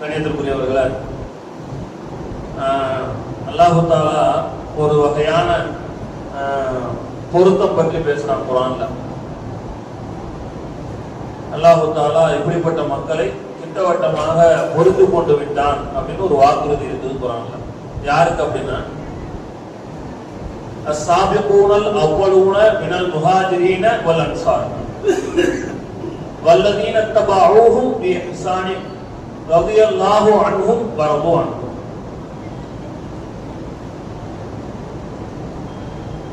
கணியத்திற்குரியவர்களே, அல்லாஹு தாலா ஒரு வகையான பொருத்தம் பற்றி பேசுறான் குர்ஆன்ல. அல்லாஹு தாலா இப்படிப்பட்ட மக்களை திட்டவட்டமாக பொறுத்து கொண்டு விட்டான் அப்படின்னு ஒரு வாக்குறுதி இருக்குது குர்ஆன்ல. யாருக்கு அப்படின்னா, அஸ்ஸாபிகூனல் அவ்வலூன மினல் முஹாஜிரீன வல் அன்சார் வல்லதீன தபஊஹும் பிஇஹ்சானி ரலியல்லாஹு அன்ஹும் வரது அன்ஹு.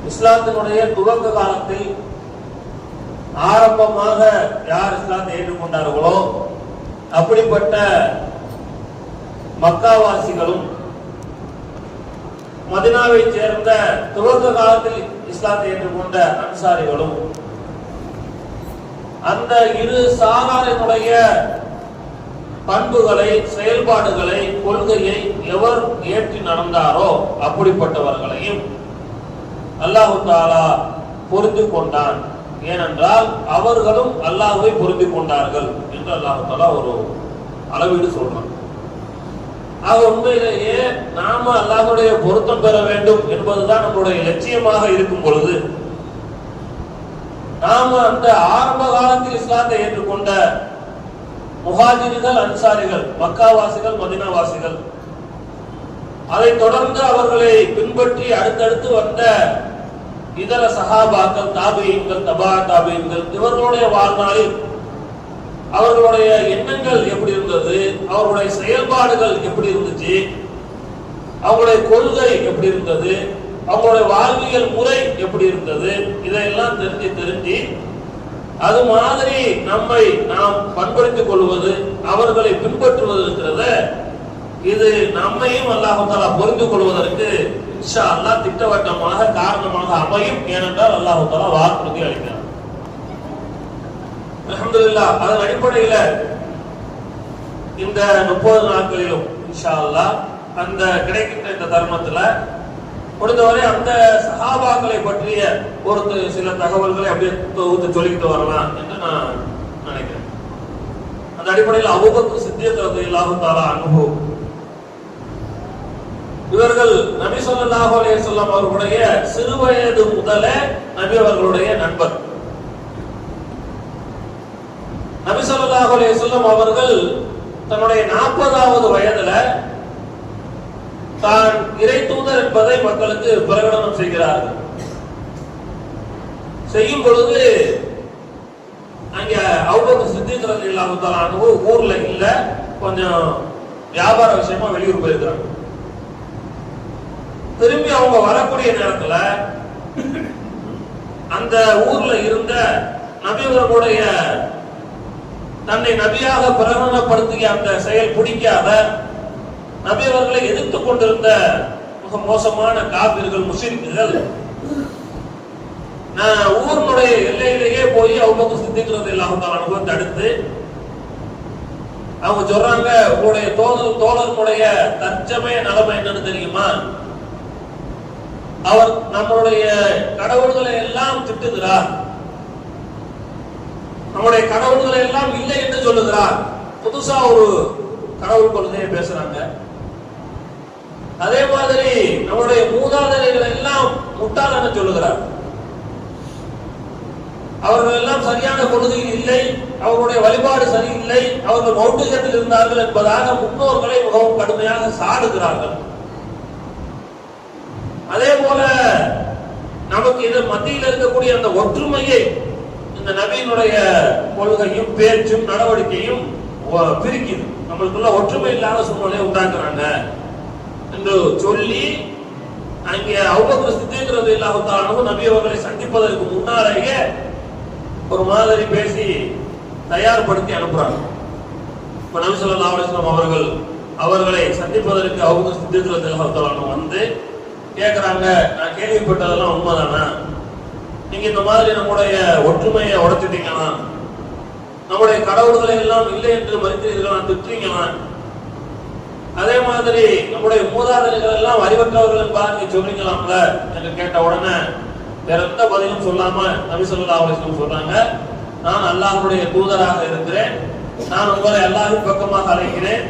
இஸ்லாத்தினுடைய துவக்க காலத்தில் ஆரம்பமாக யார் இஸ்லாத்தை ஏற்றுக்கொண்டார்களோ அப்படிப்பட்ட மக்காவாசிகளும் மதீனாவை சேர்ந்த துவக்க காலத்தில் இஸ்லாத்தை ஏற்றுக்கொண்ட அன்சாரிகளும் அந்த இரு சாராரினுடைய பண்புகளை, செயல்பாடுகளை, கொள்கையை எவர் ஏற்றி நடந்தாரோ அப்படிப்பட்டவர்களையும் அல்லாஹு தாலா பொருந்தி கொண்டான். ஏனென்றால் அவர்களும் அல்லாஹ்வை பொருந்தி கொண்டார்கள் என்று அல்லாஹு தாலா ஒரு அளவீடு சொல்றான். ஆக உண்மையிலேயே நாம அல்லாஹ்வுடைய பொருத்தம் பெற வேண்டும் என்பதுதான் நம்முடைய லட்சியமாக இருக்கும் பொழுது, நாம அந்த ஆரம்ப காலத்தில் இஸ்லாத்தை ஏற்றுக்கொண்ட முஹாஜிர்கள், அன்சாரிகள், மக்காவாசிகள், மதீனாவாசிகள், அதை தொடர்ந்து அவர்களை பின்பற்றி அடுத்தடுத்து வந்த இதர சஹாபாக்கள், தாபியீன்கள், தபா தாபியீன்கள், இவர்களுடைய வாழ்நாளில் அவர்களுடைய எண்ணங்கள் எப்படி இருந்தது, அவர்களுடைய செயல்பாடுகள் எப்படி இருந்துச்சு, அவங்களுடைய கொள்கை எப்படி இருந்தது, அவங்களுடைய வாழ்வியல் முறை எப்படி இருந்தது, இதையெல்லாம் தெரிஞ்சு அது மாதிரி நம்மை நாம் பண்படுத்திக் கொள்வது, அவர்களை பின்பற்றுவது இருக்கிறத, இது நம்மையும் அல்லாஹ் தஆலா புரிந்து கொள்வதற்கு இன்ஷா அல்லாஹ் திட்டவட்டமாக காரணமாக அமையும். ஏனென்றால் அல்லாஹ் தஆலா வாக்குறுதி அளிக்கிறார். அல்ஹம்துலில்லாஹ். அதன் அடிப்படையில் இந்த 30 நாட்களிலும் இன்ஷா அல்லாஹ் அந்த கிடைக்கின்ற இந்த தருணத்துல முடிந்தவரை அந்த சஹாபாக்களை பற்றிய ஒரு சில தகவல்களை அப்படியே சொல்லிக்கிட்டு வரலாம் என்று நான் நினைக்கிறேன். அந்த அடிப்படையில் அபூபக்கர் சித்தீக் ரலியல்லாஹு தஆலா அன்ஹு இவர்கள் நபி ஸல்லல்லாஹு அலைஹி வஸல்லம் அவர்களுடைய சிறுவயது முதலே நபி அவர்களுடைய நண்பர். நபி ஸல்லல்லாஹு அலைஹி வஸல்லம் அவர்கள் தன்னுடைய 40வது வயதுல தான் இறை தூதர் என்பதை மக்களுக்கு பிரகடனம் செய்கிறார்கள். செய்யும் பொழுது அங்க அபூபக்கர் சித்தீக் ரலியல்லாஹு தஆலா அன்ஹு ஊர்ல இல்ல, கொஞ்சம் வியாபார விஷயமா வெளியூர் போயிருக்கிறாங்க. திரும்பி அவங்க வரக்கூடிய நேரத்துல அந்த ஊர்ல இருந்த நபிகளுடைய தன்னை நபியாக பிரகடனப்படுத்திய அந்த செயல் பிடிக்காத, நபி அவர்களை எதிர்த்துக் கொண்டிருந்த மிக மோசமான காபிர்கள், முஸ்லிம்கள் ஊருடைய எல்லையிலேயே போய் அபூபக்கர் சித்தீக் ரலியல்லாஹு தஆலா அன்ஹு தடுத்து அவங்க சொல்றாங்க, உங்களுடைய தோழர்களுடைய தற்சமய நிலைமை என்னன்னு தெரியுமா? அவர் நம்மளுடைய கடவுள்களை எல்லாம் திட்டுகிறார், நம்முடைய கடவுள்களை எல்லாம் இல்லை என்று சொல்லுகிறார். புதுசா ஒரு கடவுள் கொள்கையை பேசுறாங்க. அதே மாதிரி நம்முடைய மூதாதையர்கள் எல்லாம் முட்டாள் என சொல்லுகிறார். அவர்கள் எல்லாம் சரியான கொள்கையில் இல்லை, அவர்களுடைய வழிபாடு சரியில்லை, அவர்கள் மௌட்டிகத்தில் இருந்தார்கள் என்பதாக முன்னோர்களை மிகவும் கடுமையாக சாடுகிறார்கள். அதே போல நமக்கு இது மத்தியில் இருக்கக்கூடிய அந்த ஒற்றுமையை இந்த நபியினுடைய கொள்கையும் பேச்சும் நடவடிக்கையும் பிரிக்குது. நம்மளுக்குள்ள ஒற்றுமை இல்லாத சூழ்நிலையை உண்டாக்குறாங்க என்று சொல்லி அங்கே அபூபக்கர் சித்தீக் ரலியல்லாஹு தஆலா அன்ஹு நபி அவர்களை சந்திப்பதற்கு முன்னாலேயே ஒரு மாதிரி பேசி தயார்படுத்தி அனுப்புறாங்க. இப்ப நபி ஸல்லல்லாஹு அலைஹி வஸல்லம் அவர்களை சந்திப்பதற்கு அபூபக்கர் சித்தீக் ரலியல்லாஹு தஆலா அன்ஹு வந்து கேட்கிறாங்க, நான் கேள்விப்பட்டதெல்லாம் உண்மைதானா? நீங்க இந்த மாதிரி நம்முடைய ஒற்றுமையை உடைச்சிட்டீங்களா? நம்முடைய கடவுள்களை எல்லாம் இல்லை என்று மறுக்கிறீர்களா, திட்டுறீங்களா? அதே மாதிரி நம்முடைய மூதாதையர்கள் எல்லாம் அறிவற்றவர்கள் என்பதாக சொல்றீங்களாம்ல என்று கேட்ட உடனே வேற எந்த பதிலும் சொல்லாம நபி ஸல்லல்லாஹு அலைஹி வஸல்லம் சொல்றாங்க, நான் அல்லாஹ்வுடைய தூதராக இருக்கிறேன், நான் உங்களை அல்லாஹ்வின் பக்கமாக அழைக்கிறேன்,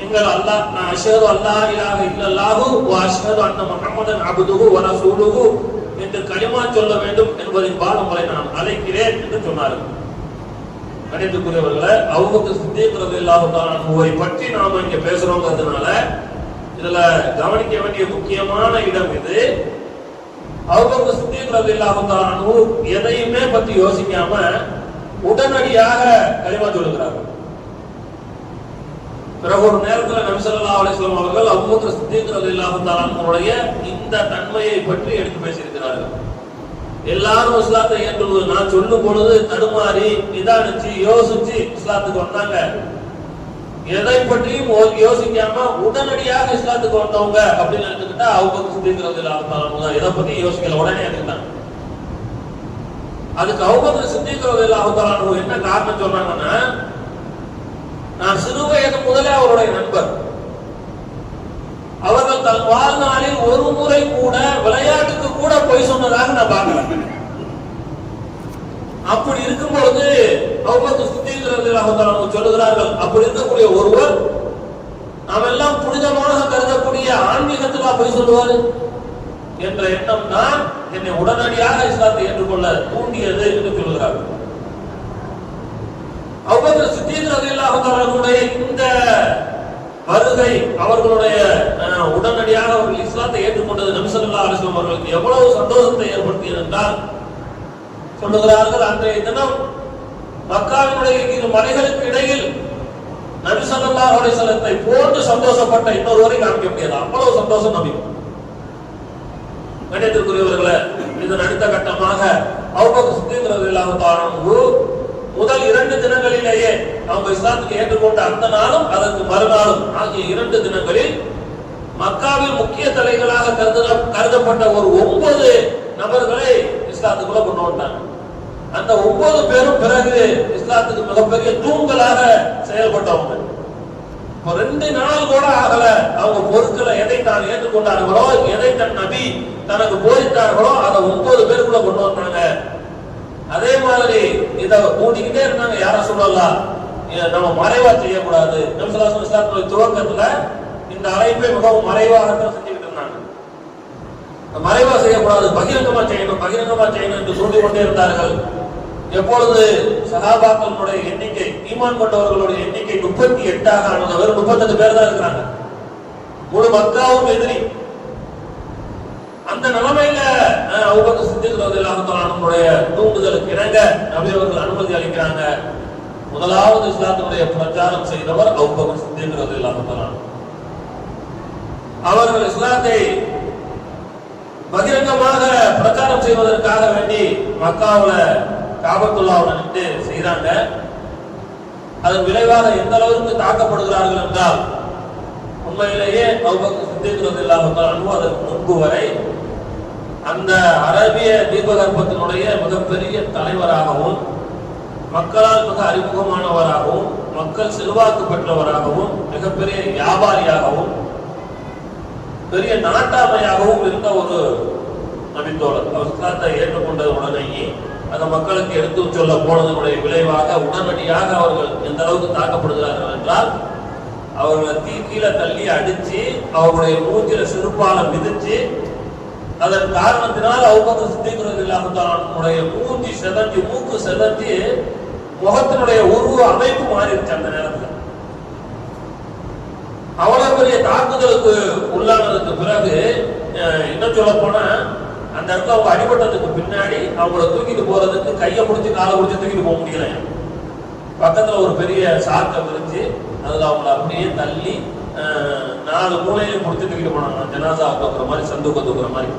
நீங்கள் அல்லாஹ் நான் அஷ்ஹது அல்லா இலாஹ இல்லல்லாஹு வ அஷ்ஹது அன்ன முஹம்மதன் அப்துஹு வ ரசூலுஹு என்று கலிமா சொல்ல வேண்டும் என்பதின் பாடம் வரை நான் அழைக்கிறேன் என்று சொன்னார்கள். கணித்துக்குரியவர்களை அபூபக்கர் சித்தீக் ரலியல்லாஹு தஆலா அன்ஹுவை பற்றி நாம இங்க பேசுறோங்கிறதுனால இதுல கவனிக்க வேண்டிய முக்கியமான இடம் இது. அபூபக்கர் சித்தீக் ரலியல்லாஹு தஆலா அன்ஹு எதையுமே பத்தி யோசிக்காம உடனடியாக கலிமா சொல்லுகிறார்கள். பிறகு ஒரு நேரத்தில் நபி ஸல்லல்லாஹு அலைஹி வஸல்லம் அவர்கள் அபூபக்கர் சித்தீக் ரலியல்லாஹு தஆலா அன்ஹுவுடைய இந்த தன்மையை பற்றி எடுத்து பேசியிருக்கிறார்கள். எல்லாரும் இஸ்லாத்தை ஏற்று நான் சொல்லும் பொழுது தடுமாறி நிதானிச்சு யோசிச்சு இஸ்லாத்துக்கு வந்தாங்க. எதை பற்றியும் யோசிக்காம உடனடியாக இஸ்லாத்துக்கு வந்தவங்க அப்படின்னு எடுத்துக்கிட்டா அபூபக்கர் சித்தீக் ரலியல்லாஹு தஆலா அன்ஹு எதை பத்தி யோசிக்கல, உடனே எடுத்துட்டாங்க. அதுக்கு அபூபக்கர் சித்தீக் ரலியல்லாஹு தஆலா அன்ஹு என்ன காரணம் சொல்றாங்கன்னா, நான் சிறு வயது முதலே அவருடைய நண்பர். அவர்கள் தன் வாழ்நாளில் ஒரு முறை கூட விளையாட்டுக்கு கூட போய் சொன்னதாக நான் பார்க்கல. அப்படி இருக்கும் பொழுது அபூபக்கர் சித்தீக் ரலியல்லாஹு தஆலா அன்ஹு சொல்லுகிறார்கள், அப்படி இருக்கக்கூடிய ஒருவர் நாம் எல்லாம் புனிதமாக கருதக்கூடிய ஆன்மீகத்துக்கு போய் சொல்லுவாரு என்ற எண்ணம் தான் என்னை உடனடியாக இஸ்லாத்தை ஏற்றுக்கொள்ள தூண்டியது என்று சொல்லுகிறார்கள். அபூபக்கர் சித்தீக் ரலியல்லாஹு தஆலா அன்ஹுடைய இந்த வருகை அவர்களுடைய உடனடியாக அவர்கள் இஸ்லாத்தை ஏற்றுக்கொண்டது நபி ஸல்லல்லாஹு அலைஹி வஸல்லம் அவர்களுக்கு எவ்வளவு சந்தோஷத்தை ஏற்படுத்தியது என்றால் சொல்லுகிறார்கள், அன்றைய தினம் மக்காவினுடைய இரு மலைகளுக்கு இடையில் நபி ஸல்லல்லாஹு அலைஹி வஸல்லத்தை போன்று சந்தோஷப்பட்ட இன்னொருவரை காமிக்க முடியாது. அவ்வளவு சந்தோஷம் நபி. கணியத்திற்குரியவர்களே, இதன் அடுத்த கட்டமாக அபூபக்கர் சித்தீக் ரலியல்லாஹு தஆலா அன்ஹு முதல் 2 தினங்களிலேயே அவங்க இஸ்லாத்துக்கு ஏற்றுக்கொண்ட அந்த நாளும் அதற்கு மறுநாளும் ஆகிய 2 தினங்களில் மக்காவில் முக்கிய தலைகளாக கருதப்பட்ட ஒரு 9 நபர்களை இஸ்லாத்துக்குள்ள கொண்டு வந்தாங்க. அந்த 9 பேரும் பிறகு இஸ்லாத்துக்கு மிகப்பெரிய தூண்களாக செயல்பட்டவங்க. 2 நாள் கூட ஆகல, அவங்க பொருட்களை எதை தான் ஏற்றுக்கொண்டார்களோ, எதை தன் நபி தனக்கு போதித்தார்களோ அதை 9 பேருக்குள்ள கொண்டு வந்தாங்க. அதே மாதிரி இதை கூட்டிக்கிட்டே இருந்தாங்க. யார சொல்லலாம், நம்ம மறைவா செய்யக்கூடாது. நபி ஸல்லல்லாஹு அலைஹி வஸல்லம் துவக்கத்துல இந்த அழைப்பை மிகவும் மறைவாக செஞ்சுக்கிட்டு இருந்தாங்க. மறைவா செய்யக்கூடாது, பகிரங்கமா செய்யணும் என்று சொல்லிக் கொண்டே இருந்தார்கள். எப்பொழுது சஹாபாக்களுடைய எண்ணிக்கை, ஈமான் கொண்டவர்களுடைய எண்ணிக்கை 38 ஆனது, வெறும் 38 பேர் தான் இருக்கிறாங்க. முழு மக்காவும் எதிரி. அந்த நிலைமையில அபூபக்கர் சித்தீக் ரலியல்லாஹு தஆலா அன்ஹுடைய தூண்டுதலுக்கு இணங்க நபி அவர்கள் அனுமதி அளிக்கிறாங்க. முதலாவது இஸ்லாத்தினுடைய பிரச்சாரம் செய்தவர் அபூபக்கர் சித்தீக் ரலியல்லாஹு தஆலா. அவர்கள் இஸ்லாத்தை பகிரங்கமாக பிரச்சாரம் செய்வதற்காக வேண்டி மக்காவுல காபத்துல்லாஹ்வுல நின்று செய்றாங்க. அதன் விளைவாக எந்த அளவுக்கு தாக்கப்படுகிறார்கள் என்றால், உண்மையிலேயே அபூபக்கர் சித்தீக் ரலியல்லாஹு தஆலா அன்ஹு அதற்கு முன்பு வரை அந்த அரபிய தீபகற்பத்தினுடைய மிகப்பெரிய தலைவராகவும், மக்களால் மிக அறிமுகமானவராகவும், மக்கள் செல்வாக்கு பெற்றவராகவும், மிகப்பெரிய வியாபாரியாகவும், பெரிய நாட்டாமையாகவும் இருந்த ஒரு நபித்தோழர். அவர் இஸ்லாத்தை ஏற்றுக்கொண்ட உடனேயே அந்த மக்களுக்கு எடுத்து சொல்ல போனதனுடைய விளைவாக உடனடியாக அவர்கள் எந்த அளவுக்கு தாக்கப்படுகிறார்கள் என்றால், அவர்களை கீழே தள்ளி அடிச்சு அவர்களுடைய மூஞ்சில செருப்பால மிதிச்சு, அதன் காரணத்தினால் அபூபக்கர் சித்தீக் ரலியல்லாஹு தஆலா அன்ஹுடைய மூஞ்சி செதஞ்சு, மூக்கு செதஞ்சு, முகத்தினுடைய உருவ அமைப்பு மாறிடுச்சு. அந்த நேரத்தில் அவ்வளவு பெரிய தாக்குதலுக்கு உள்ளானதுக்கு பிறகு இன்னும் சொல்ல போனா, அந்த இடத்துல அவங்க அடிபட்டதுக்கு பின்னாடி அவங்கள தூக்கிட்டு போறதுக்கு கையை பிடிச்சி காலை பிடிச்சி தூக்கிட்டு போக முடியல. பக்கத்துல ஒரு பெரிய சாக்கை விரிச்சு அதுல அவங்கள அப்படியே தள்ளி 4 மூலையிலும் முடிச்சு தூக்கிட்டு போனாங்க. ஜனாசா தூக்குற மாதிரி, சந்தூக்க தூக்குற மாதிரி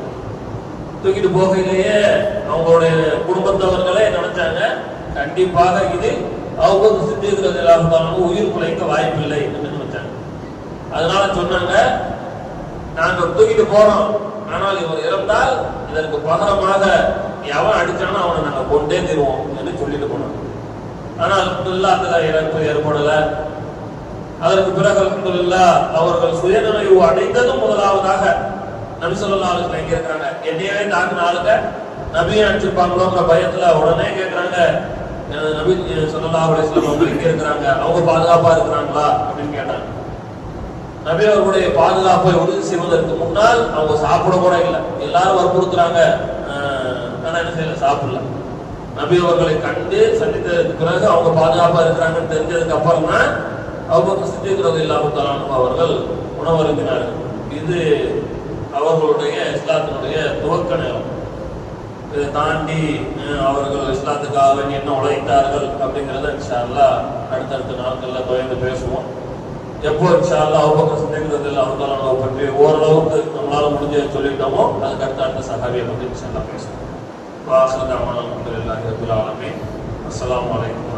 தூக்கிட்டு போகையிலேயே அவங்களுடைய குடும்பத்தவர்களே நினைச்சாங்க, கண்டிப்பாக இது அபூபக்கர் சித்தீக் ரலியல்லாஹு தஆலா அன்ஹு உயிர் பிழைக்க வாய்ப்பில்லை என்று நினைச்சாங்க. அதனால சொன்னாங்க, நாங்க தூக்கிட்டு போறோம், ஆனால் இவர் இறந்தால் இதற்கு பகரமாக எவன் அடிச்சானோ அவனை நாங்க கொண்டே தருவோம் என்று சொல்லிட்டு போனாங்க. ஆனால் அல்ஹம்துலில்லாஹ் அதுல இறப்பு ஏற்படல. அதற்கு பிறகு அல்ஹம்துலில்லாஹ் அவர்கள் சுயநினைவு அடைந்ததும் முதலாவதாக நபி ஸல்லல்லாஹு அலைஹி வஸல்லம் எங்க இருக்காங்க, என்னையவே தாக்குன ஆளுங்க நபியை அனுப்பிச்சிருப்பாங்களோங்கிற பயத்துல உடனே கேட்கிறாங்க, நபி ஸல்லல்லாஹு அலைஹி வஸல்லம் அவங்க எங்க இருக்கிறாங்க, அவங்க பாதுகாப்பா இருக்கிறாங்களா அப்படின்னு கேட்டாங்க. நபி அவர்களுடைய பாதுகாப்பை உறுதி செய்வதற்கு முன்னால் அவங்க சாப்பிட கூட இல்லை. எல்லாரும் வற்புறுத்துறாங்க, ஆனா என்ன செய்யல, சாப்பிடல. நபி அவர்களை கண்டு சந்தித்ததற்கு பிறகு அவங்க பாதுகாப்பா இருக்கிறாங்கன்னு தெரிஞ்சதுக்கு அப்புறம் தான் அபூபக்கர் சித்தீக் ரலியல்லாஹு தஆலா அன்ஹு அவர்கள் உணவருந்தினார்கள். இது அவர்களுடைய இஸ்லாத்தினுடைய துவக்க நேரம். இதை தாண்டி அவர்கள் இஸ்லாத்துக்காக என்ன உழைத்தார்கள் அப்படிங்கிறத இன்ஷா அல்லாஹ் அடுத்தடுத்த நாட்கள்ல தொடர்ந்து பேசுவோம். எப்போ இன்ஷா அல்லாஹ் அபூபக்கர் சித்தீக் ரலியல்லாஹு தஆலா அன்ஹு பற்றி ஓரளவுக்கு நம்மளால முடிஞ்ச சொல்லிட்டோமோ அதுக்கு அடுத்த சஹாபியை பற்றி இன்ஷா அல்லாஹ் பேசுவோம். வாஹிரு தஅவானா அல்ஹம்துலில்லாஹி ரப்பில் ஆலமீன். அஸ்ஸலாமு அலைக்கும்.